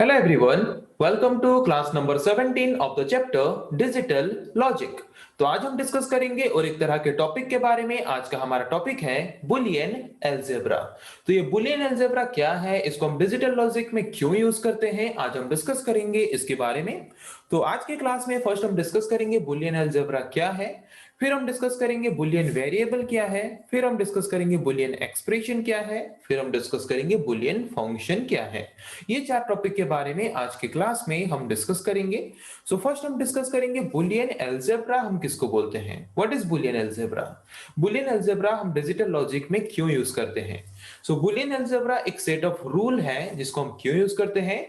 Hello everyone, welcome to class number 17 of the chapter Digital Logic। तो आज हम discuss करेंगे और एक तरह के टॉपिक के बारे में। आज का हमारा टॉपिक है बुलियन अलजेब्रा। तो ये बुलियन अलजेब्रा क्या है, इसको हम डिजिटल लॉजिक में क्यों यूज करते हैं, आज हम डिस्कस करेंगे इसके बारे में। तो आज के क्लास में फर्स्ट हम डिस्कस करेंगे बुलियन अलजेब्रा क्या है, फिर हम डिस्कस करेंगे बुलियन वेरिएबल क्या है, फिर हम डिस्कस करेंगे बुलियन एक्सप्रेशन क्या है, फिर हम डिस्कस करेंगे बुलियन फंक्शन क्या है। ये चार टॉपिक के बारे में आज के क्लास में हम डिस्कस करेंगे। सो फर्स्ट हम डिस्कस करेंगे बुलियन अलजेब्रा हम किसको बोलते हैं, what is Boolean algebra. Boolean algebra हम डिजिटल लॉजिक में क्यों यूज करते हैं। सो बुलियन अलजेब्रा एक सेट ऑफ रूल है जिसको हम क्यों यूज करते हैं।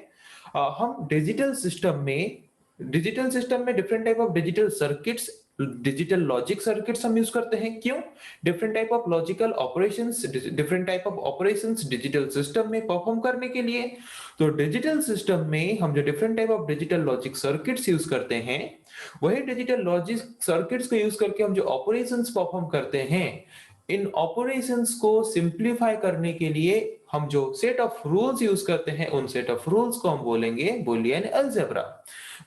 हम डिजिटल सिस्टम में different type of digital circuits, digital logic circuits हम यूज करते हैं। क्यों? Different type of logical operations, different type of operations digital system में परफॉर्म करने के लिए। तो डिजिटल सिस्टम में हम जो different type of digital logic circuits use करते हैं, वही डिजिटल लॉजिक सर्किट्स को यूज करके हम जो ऑपरेशंस परफॉर्म करते हैं, इन ऑपरेशंस को सिंप्लीफाई करने के लिए हम जो सेट ऑफ रूल्स यूज करते हैं, उन सेट ऑफ रूल्स को हम बोलेंगे Boolean algebra.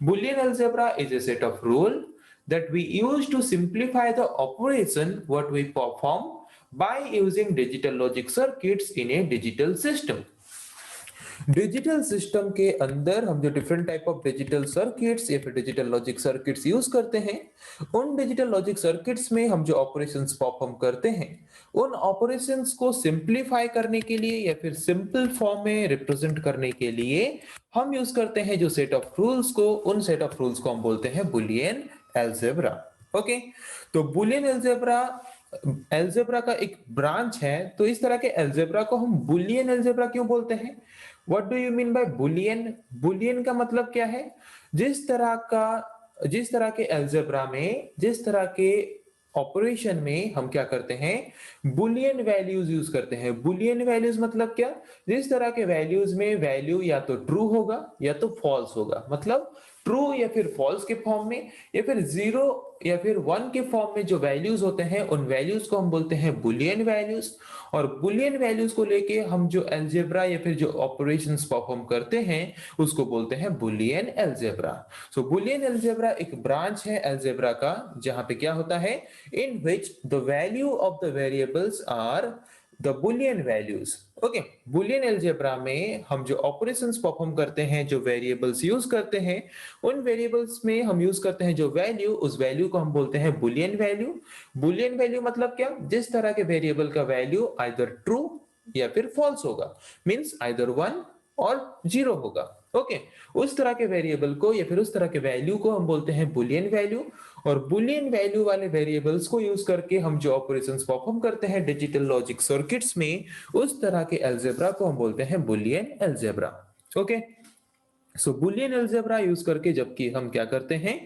Boolean algebra is a set of rule that we use to simplify the operation what we perform by using digital logic circuits in a digital system। Digital system के अंदर हम जो different type of digital circuits या फिर digital logic circuits use करते हैं, उन digital logic circuits में हम जो ऑपरेशंस परफॉर्म करते हैं, उन ऑपरेशंस को सिंपलीफाई करने के लिए या फिर सिंपल फॉर्म में रिप्रेजेंट करने के लिए हम यूज करते हैं जो सेट ऑफ रूल्स को, उन सेट ऑफ रूल्स को हम बोलते हैं बुलियन अलजेब्रा। ओके, तो बुलियन अलजेब्रा अलजेब्रा का एक ब्रांच है। तो इस तरह के अलजेब्रा को हम बुलियन अलजेब्रा क्यों बोलते हैं? What do you mean by Boolean? Boolean का मतलब क्या है? जिस तरह के अलजेब्रा में, जिस तरह के ऑपरेशन में हम क्या करते हैं, बुलियन वैल्यूज यूज करते हैं। बुलियन वैल्यूज मतलब क्या? जिस तरह के वैल्यूज में वैल्यू या तो ट्रू होगा या तो फॉल्स होगा, मतलब ट्रू या फिर फॉल्स के फॉर्म में, या फिर जीरो या फिर वन के फॉर्म में जो वैल्यूज होते हैं, उन वैल्यूज को हम बोलते हैं बुलियन वैल्यूज। और बुलियन वैल्यूज को लेके हम जो अलजेब्रा या फिर जो ऑपरेशंस परफॉर्म करते हैं, उसको बोलते हैं बुलियन अलजेब्रा। सो बुलियन अलजेब्रा एक ब्रांच है अलजेब्रा का, जहां पे क्या होता है, in which the value of the variables are the boolean values। Okay, Boolean algebra में हम जो ऑपरेशंस परफॉर्म करते हैं, जो वेरिएबल्स यूज करते हैं, उन वेरिएबल्स में हम यूज करते हैं जो वैल्यू, उस वैल्यू को हम बोलते हैं बुलियन वैल्यू। बुलियन वैल्यू मतलब क्या? जिस तरह के वेरिएबल का वैल्यू आइदर ट्रू या फिर फॉल्स होगा, मींस आइदर वन और जीरो होगा। ओके, उस तरह के वेरिएबल को या फिर उस तरह के वैल्यू को हम बोलते हैं बुलियन वैल्यू। और बुलियन वैल्यू वाले वेरिएबल्स को यूज करके हम जो ऑपरेशंस परफॉर्म करते हैं डिजिटल लॉजिक सर्किट्स में, उस तरह के अलजेब्रा को हम बोलते हैं बुलियन अलजेब्रा। ओके, सो बुलियन अलजेब्रा यूज करके जबकि हम क्या करते हैं,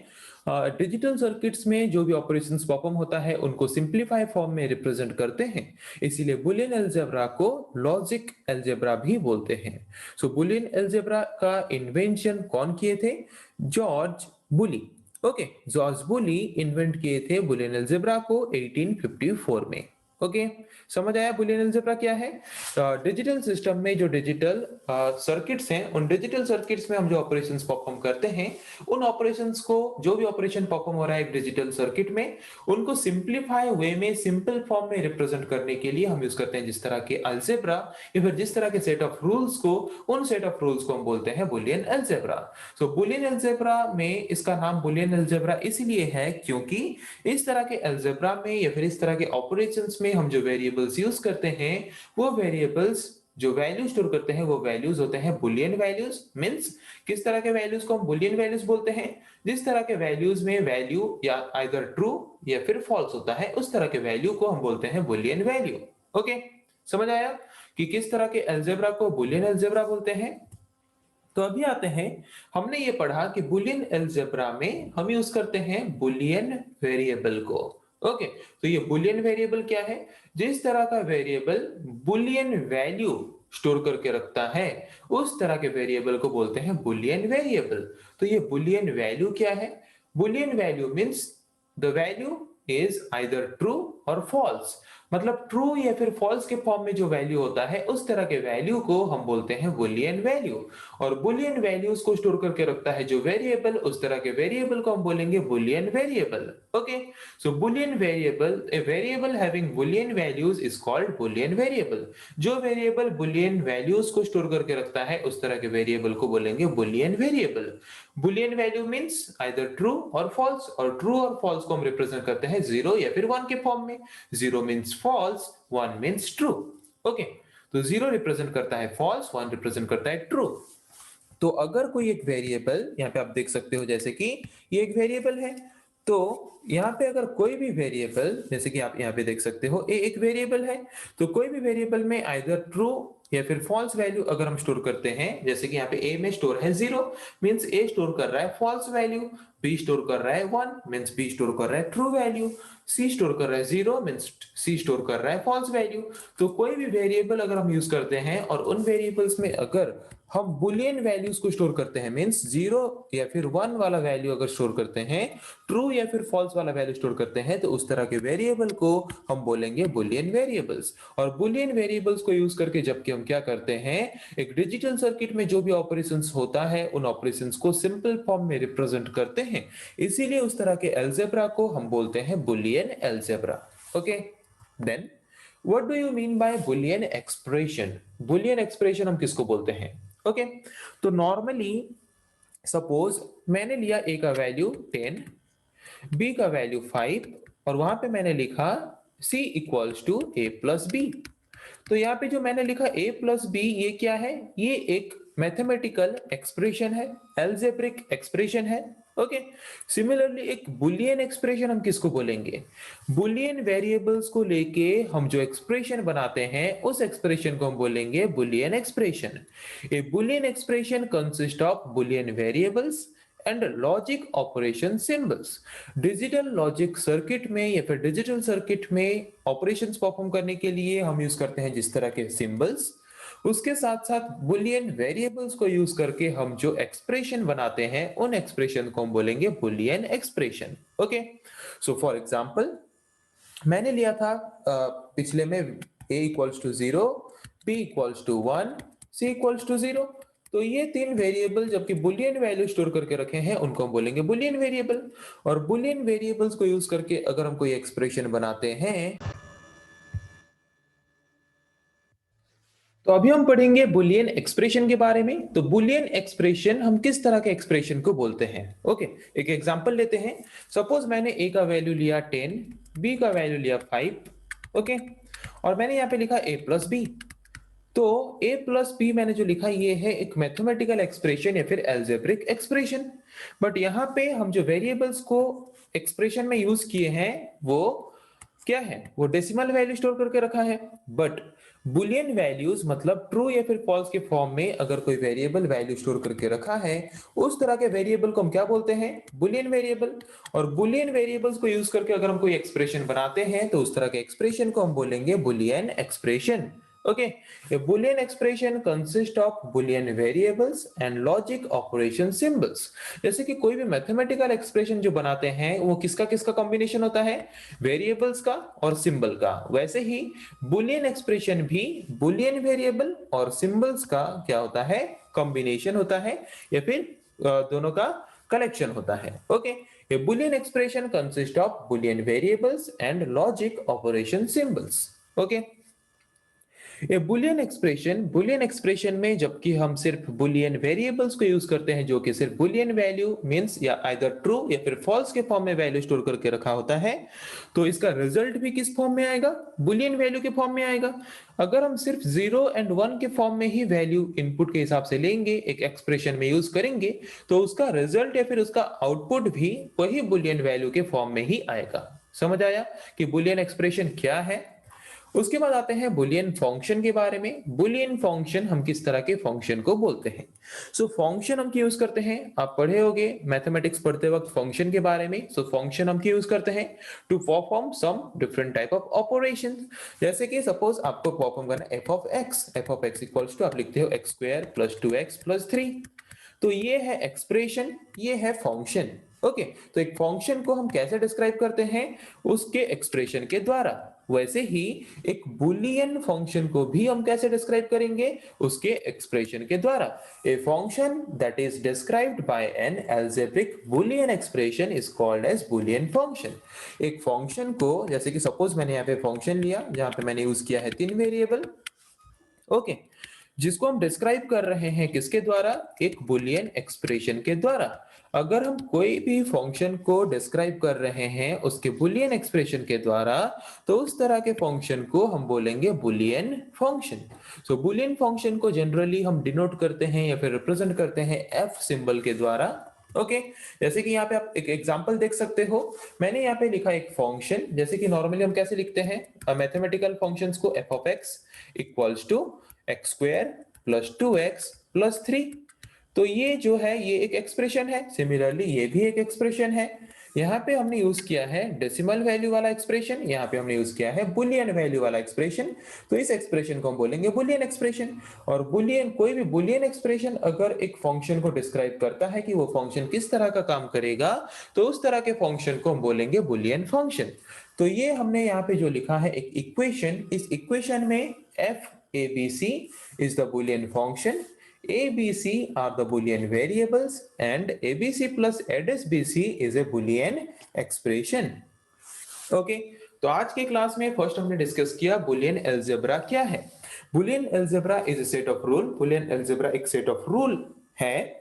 डिजिटल सर्किट्स में जो भी ऑपरेशंस परफॉर्म होता है उनको सिंप्लीफाई फॉर्म में रिप्रेजेंट करते हैं, इसीलिए बुलियन अलजेब्रा को लॉजिक अलजेब्रा भी बोलते हैं। सो बुलियन अलजेब्रा का इन्वेंशन कौन किए थे? जॉर्ज बुली। ओके, जॉर्ज बुली इन्वेंट किए थे बुलियन अलजेब्रा को 1854 में। ओके, समझ आया बुलियन अलजेब्रा क्या है? डिजिटल सिस्टम में जो डिजिटल सर्किट्स हैं, उन डिजिटल सर्किट्स में हम जो ऑपरेशंस परफॉर्म करते हैं, उन ऑपरेशंस को, जो भी ऑपरेशन परफॉर्म हो रहा है एक डिजिटल सर्किट में, उनको सिंप्लीफाई वे में, सिंपल फॉर्म में रिप्रेजेंट करने के लिए हम यूज करते हैं जिस तरह के अलजेब्रा या फिर जिस तरह के सेट ऑफ रूल्स को, उन सेट ऑफ रूल्स को हम बोलते हैं बुलियन अलजेब्रा। सो बुलियन अलजेब्रा में इसका नाम बुलियन अलजेब्रा इसलिए है क्योंकि इस तरह के अलजेब्रा में या फिर इस तरह के ऑपरेशंस में हम जो वेरिएबल्स यूज करते हैं, वो वेरिएबल्स जो वैल्यू स्टोर करते हैं, वो वैल्यूज होते हैं बुलियन वैल्यूज। मींस किस तरह के वैल्यूज को हम बुलियन वैल्यूज बोलते हैं? जिस तरह के वैल्यूज में वैल्यू या आइदर ट्रू या फिर फॉल्स होता है, उस तरह के वैल्यू को हम बोलते हैं बुलियन वैल्यू। ओके, समझ आया कि किस तरह के अलजेब्रा को बुलियन अलजेब्रा बोलते हैं। तो अभी आते हैं, हमने ये पढ़ा कि बुलियन अलजेब्रा में हम यूज करते हैं बुलियन वेरिएबल को। ओके, तो ये बुलियन वेरिएबल क्या है? जिस तरह का वेरिएबल बुलियन वैल्यू स्टोर करके रखता है, उस तरह के वेरिएबल को बोलते हैं बुलियन वेरिएबल। तो ये बुलियन वैल्यू क्या है? Boolean value means the value is either true or false। मतलब ट्रू या फिर फॉल्स के फॉर्म में जो वैल्यू होता है उस तरह के वैल्यू को हम बोलते हैं बुलियन वैल्यू। और बुलियन वैल्यूज को स्टोर करके रखता है जो वेरिएबल, उस तरह के वेरिएबल को हम बोलेंगे Boolean variable. Okay, so Boolean variable, a variable having Boolean values is called Boolean variable. जो वेरिएबल बुलियन वैल्यूज को स्टोर करके रखता है उस तरह के वेरिएबल को बोलेंगे Boolean variable. Boolean value means either true और फॉल्स, और ट्रू और फॉल्स को हम रिप्रेजेंट करते हैं 0 या फिर 1 के फॉर्म में। 0 means false, 1 means true. Okay, तो 0 रिप्रेजेंट करता है फॉल्स, 1 रिप्रेजेंट करता है ट्रू। तो अगर कोई एक वेरिएबल, यहाँ पे आप देख सकते हो जैसे कि ये एक वेरिएबल है, तो यहाँ पे अगर कोई भी वेरिएबल, जैसे कि आप यहाँ पे देख सकते हो ए एक वेरिएबल है, तो कोई भी वेरिएबल में आइदर ट्रू या फिर फॉल्स वैल्यू अगर हम स्टोर करते हैं, जैसे कि यहाँ पे ए में स्टोर है 0 मींस ए स्टोर कर रहा है फॉल्स वैल्यू, बी स्टोर कर रहा है 1 मींस बी स्टोर कर रहा है ट्रू वैल्यू, सी स्टोर कर रहा है 0 मींस सी स्टोर कर रहा है फॉल्स वैल्यू। तो कोई भी वेरिएबल अगर हम यूज करते हैं और उन वेरिएबल्स में अगर हम बुलियन वैल्यूज को स्टोर करते हैं, मींस 0 या फिर 1 वाला वैल्यू अगर स्टोर करते हैं, ट्रू या फिर फॉल्स वाला वैल्यू स्टोर करते हैं, तो उस तरह के वेरिएबल को हम बोलेंगे बुलियन वेरिएबल्स। और बुलियन वेरिएबल्स को यूज करके जबकि हम क्या करते हैं, एक डिजिटल सर्किट में जो भी ऑपरेशंस होता है उन ऑपरेशंस को सिंपल फॉर्म में रिप्रेजेंट करते हैं। इसीलिए उस तरह के अलजेब्रा को हम बोलते हैं Boolean algebra. Okay, then what do you mean by Boolean expression? Boolean expression हम किसको बोलते हैं? ओके, तो नॉर्मली सपोज मैंने लिया ए का वैल्यू 10, बी का वैल्यू 5, और वहां पे मैंने लिखा c equals to a plus b. तो यहाँ पे जो मैंने लिखा a प्लस बी, ये क्या है? ये एक मैथमेटिकल एक्सप्रेशन है, एल्जेब्रिक एक्सप्रेशन है। ओके, सिमिलरली एक बुलियन एक्सप्रेशन हम किसको बोलेंगे? बुलियन वेरिएबल्स को लेके हम जो एक्सप्रेशन बनाते हैं उस एक्सप्रेशन को हम बोलेंगे Boolean expression. A Boolean expression consist of Boolean variables and logic operation symbols. Digital logic circuit में या फिर डिजिटल सर्किट में ऑपरेशंस परफॉर्म करने के लिए हम यूज करते हैं जिस तरह के सिंबल्स, उसके साथ साथ बुलियन वेरिएबल्स को यूज करके हम जो एक्सप्रेशन बनाते हैं उन एक्सप्रेशन को हम बोलेंगे Boolean expression. Okay, so for example मैंने लिया था पिछले में a equals to 0, b equals to 1, c equals to 0। तो ये तीन वेरिएबल जबकि बुलियन वैल्यू स्टोर करके रखे हैं उनको हम बोलेंगे बुलियन वेरिएबल। और बुलियन वेरिएबल्स को यूज करके अगर हम कोई एक्सप्रेशन बनाते हैं, तो अभी हम पढ़ेंगे बुलियन एक्सप्रेशन के बारे में। तो बुलियन एक्सप्रेशन हम किस तरह के एक्सप्रेशन को बोलते हैं? ओके, एक एग्जांपल लेते हैं। सपोज मैंने a का वैल्यू लिया 10, b का वैल्यू लिया 5, ओके, और मैंने यहाँ पे लिखा a प्लस बी। तो a प्लस बी मैंने जो लिखा ये है एक मैथमेटिकल एक्सप्रेशन या फिर एल्जेब्रिक एक्सप्रेशन। बट यहाँ पे हम जो वेरिएबल्स को एक्सप्रेशन में यूज किए हैं वो क्या है? वो डेसिमल वैल्यू स्टोर करके रखा है। बट बुलियन वैल्यूज मतलब ट्रू या फिर फॉल्स के फॉर्म में अगर कोई वेरिएबल वैल्यू स्टोर करके रखा है, उस तरह के वेरिएबल को हम क्या बोलते हैं? Boolean variable. और बुलियन वेरिएबल्स को यूज करके अगर हम कोई एक्सप्रेशन बनाते हैं तो उस तरह के एक्सप्रेशन को हम बोलेंगे Boolean expression. Okay, a Boolean expression consists of Boolean variables and logic operation symbols। जैसे कि कोई भी मैथमेटिकल एक्सप्रेशन जो बनाते हैं वो किसका किसका कॉम्बिनेशन होता है? वेरिएबल्स का और सिंबल का। वैसे ही बुलियन एक्सप्रेशन भी बुलियन वेरिएबल और सिंबल्स का क्या होता है? कॉम्बिनेशन होता है, या फिर दोनों का कलेक्शन होता है। Okay, a Boolean expression consists of Boolean variables and logic operation symbols। Okay, ये बुलियन एक्सप्रेशन में जबकि हम सिर्फ बुलियन वेरिएबल्स को यूज करते हैं जो कि सिर्फ बुलियन वैल्यू मींस या आइदर ट्रू या फिर फॉल्स के फॉर्म में वैल्यू स्टोर करके रखा होता है, तो इसका रिजल्ट भी किस फॉर्म में आएगा? बुलियन वैल्यू के फॉर्म में आएगा। अगर हम सिर्फ 0 एंड 1 के फॉर्म में ही वैल्यू इनपुट के हिसाब से लेंगे, एक एक्सप्रेशन में यूज करेंगे, तो उसका रिजल्ट या फिर उसका आउटपुट भी वही बुलियन वैल्यू के फॉर्म में ही आएगा। समझ आया कि बुलियन एक्सप्रेशन क्या है? उसके बाद आते हैं बुलियन फंक्शन के बारे में। बुलियन फंक्शन हम किस तरह के फंक्शन को बोलते हैं? सो फंक्शन हम क्यों यूज करते हैं? आप पढ़े होंगे मैथमेटिक्स पढ़ते वक्त फंक्शन के बारे में। सो फंक्शन हम क्यों यूज करते हैं? To perform some different type of operation. जैसे कि सपोज आपको परफॉर्म करना f of x equals to आप लिखते हो x square plus 2x plus 3। तो ये है एक्सप्रेशन, ये है फंक्शन। ओके, तो एक फंक्शन को हम कैसे डिस्क्राइब करते हैं? उसके एक्सप्रेशन के द्वारा। वैसे ही एक बुलियन फंक्शन को भी हम कैसे डिस्क्राइब करेंगे, उसके एक्सप्रेशन के द्वारा। A function that is described by an algebraic Boolean expression is called as Boolean function. एक फंक्शन को, जैसे कि सपोज मैंने यहाँ पे फंक्शन लिया जहां पे मैंने यूज किया है 3 वेरिएबल, ओके, जिसको हम डिस्क्राइब कर रहे हैं किसके द्वारा, एक बुलियन एक्सप्रेशन के द्वारा। अगर हम कोई भी फंक्शन को डिस्क्राइब कर रहे हैं उसके बुलियन एक्सप्रेशन के द्वारा, तो उस तरह के फंक्शन को हम बोलेंगे बुलियन फंक्शन। सो बुलियन फंक्शन को जनरली हम डिनोट करते हैं या फिर रिप्रेजेंट करते हैं एफ सिंबल के द्वारा। ओके, जैसे कि यहाँ पे आप एक एग्जांपल देख सकते हो, मैंने यहाँ पे लिखा एक फंक्शन, जैसे कि नॉर्मली हम कैसे लिखते हैं मैथमेटिकल फंक्शंस को, f of x equals to x square plus 2x plus 3। तो ये जो है ये एक एक्सप्रेशन है, सिमिलरली ये भी एक एक्सप्रेशन है। यहाँ पे हमने यूज किया है डेसिमल वैल्यू वाला एक्सप्रेशन, यहाँ पे हमने यूज किया है बुलियन वैल्यू वाला एक्सप्रेशन। तो इस एक्सप्रेशन को हम बोलेंगे बुलियन एक्सप्रेशन। और बुलियन, कोई भी बुलियन एक्सप्रेशन अगर एक फंक्शन को डिस्क्राइब करता है कि वो फंक्शन किस तरह का काम करेगा, तो उस तरह के फंक्शन को हम बोलेंगे बुलियन फंक्शन। तो ये हमने यहाँ पे जो लिखा है एक इक्वेशन, इस इक्वेशन में F ABC is the Boolean function, ABC are the Boolean variables, and ABC plus ADSBC is a Boolean expression. Okay, तो आज के क्लास में फर्स्ट हमने डिस्कस किया बुलियन अलजेब्रा क्या है। Boolean algebra is a set of rule. Boolean algebra एक set of rule है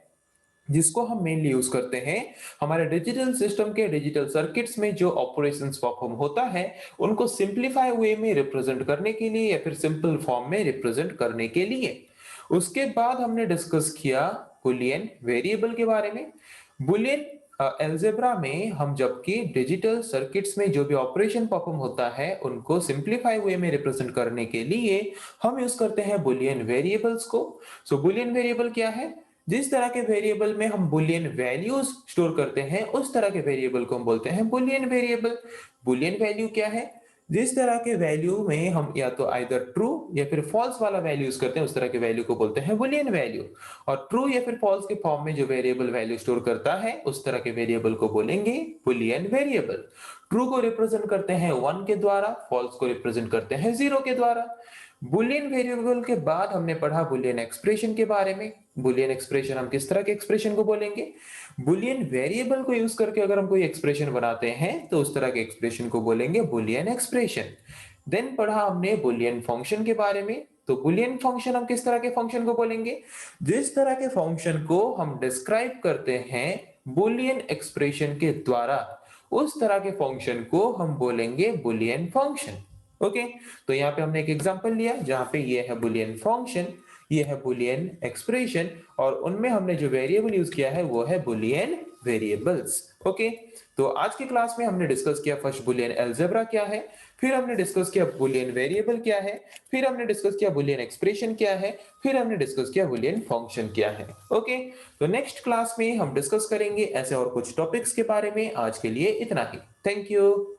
जिसको हम मेनली यूज करते हैं हमारे डिजिटल सिस्टम के डिजिटल सर्किट्स में जो ऑपरेशंस परफॉर्म होता है उनको सिंपलीफाई वे में रिप्रेजेंट करने के लिए या फिर सिंपल फॉर्म में रिप्रेजेंट करने के लिए। उसके बाद हमने डिस्कस किया बुलियन वेरिएबल के बारे में। बुलियन अलजेब्रा में हम जबकि डिजिटल सर्किट्स में जो भी ऑपरेशन परफॉर्म होता है उनको सिंपलीफाई वे में रिप्रेजेंट करने के लिए हम यूज करते हैं बुलियन वेरिएबल्स को। सो बुलियन वेरिएबल क्या है, जिस तरह के वेरिएबल में हम बुलियन वैल्यूज स्टोर करते हैं उस तरह के वेरिएबल को हम बोलते हैं बुलियन वेरिएबल। बुलियन वैल्यू क्या है, जिस तरह के वैल्यू में हम या तो आइदर ट्रू या फिर फॉल्स वाला वैल्यू यूज करते हैं उस तरह के वैल्यू को बोलते हैं बुलियन वैल्यू। और ट्रू या फिर फॉल्स के फॉर्म में जो वेरिएबल वैल्यू स्टोर करता है उस तरह के वेरिएबल को बोलेंगे बुलियन वेरिएबल। ट्रू को रिप्रेजेंट करते हैं 1 के द्वारा, फॉल्स को रिप्रेजेंट करते हैं 0 के द्वारा। बुलियन वेरिएबल के बाद हमने पढ़ा बुलियन एक्सप्रेशन के बारे में। बुलियन एक्सप्रेशन हम किस तरह के एक्सप्रेशन को बोलेंगे, बुलियन वेरिएबल को यूज करके अगर हम कोई एक्सप्रेशन बनाते हैं तो उस तरह के एक्सप्रेशन को बोलेंगे बुलियन एक्सप्रेशन। देन पढ़ा हमने बुलियन फंक्शन के बारे में। तो बुलियन फंक्शन हम किस तरह के फंक्शन को बोलेंगे, जिस तरह के फंक्शन को हम डिस्क्राइब करते हैं बुलियन एक्सप्रेशन के द्वारा उस तरह के फंक्शन को हम बोलेंगे बुलियन फंक्शन। ओके, तो यहाँ पे हमने एक एग्जांपल लिया जहां पे ये है बुलियन फंक्शन, ये है बुलियन एक्सप्रेशन, और उनमें हमने जो वेरिएबल यूज किया है वो है बुलियन वेरिएबल्स। ओके, तो आज की क्लास में हमने डिस्कस किया फर्स्ट बुलियन अलजेब्रा क्या है, फिर हमने डिस्कस किया बुलियन वेरिएबल क्या है, फिर हमने डिस्कस किया बुलियन एक्सप्रेशन क्या है, फिर हमने डिस्कस किया बुलियन फंक्शन क्या है। ओके, तो नेक्स्ट क्लास में हम डिस्कस करेंगे ऐसे और कुछ टॉपिक्स के बारे में। आज के लिए इतना ही, थैंक यू।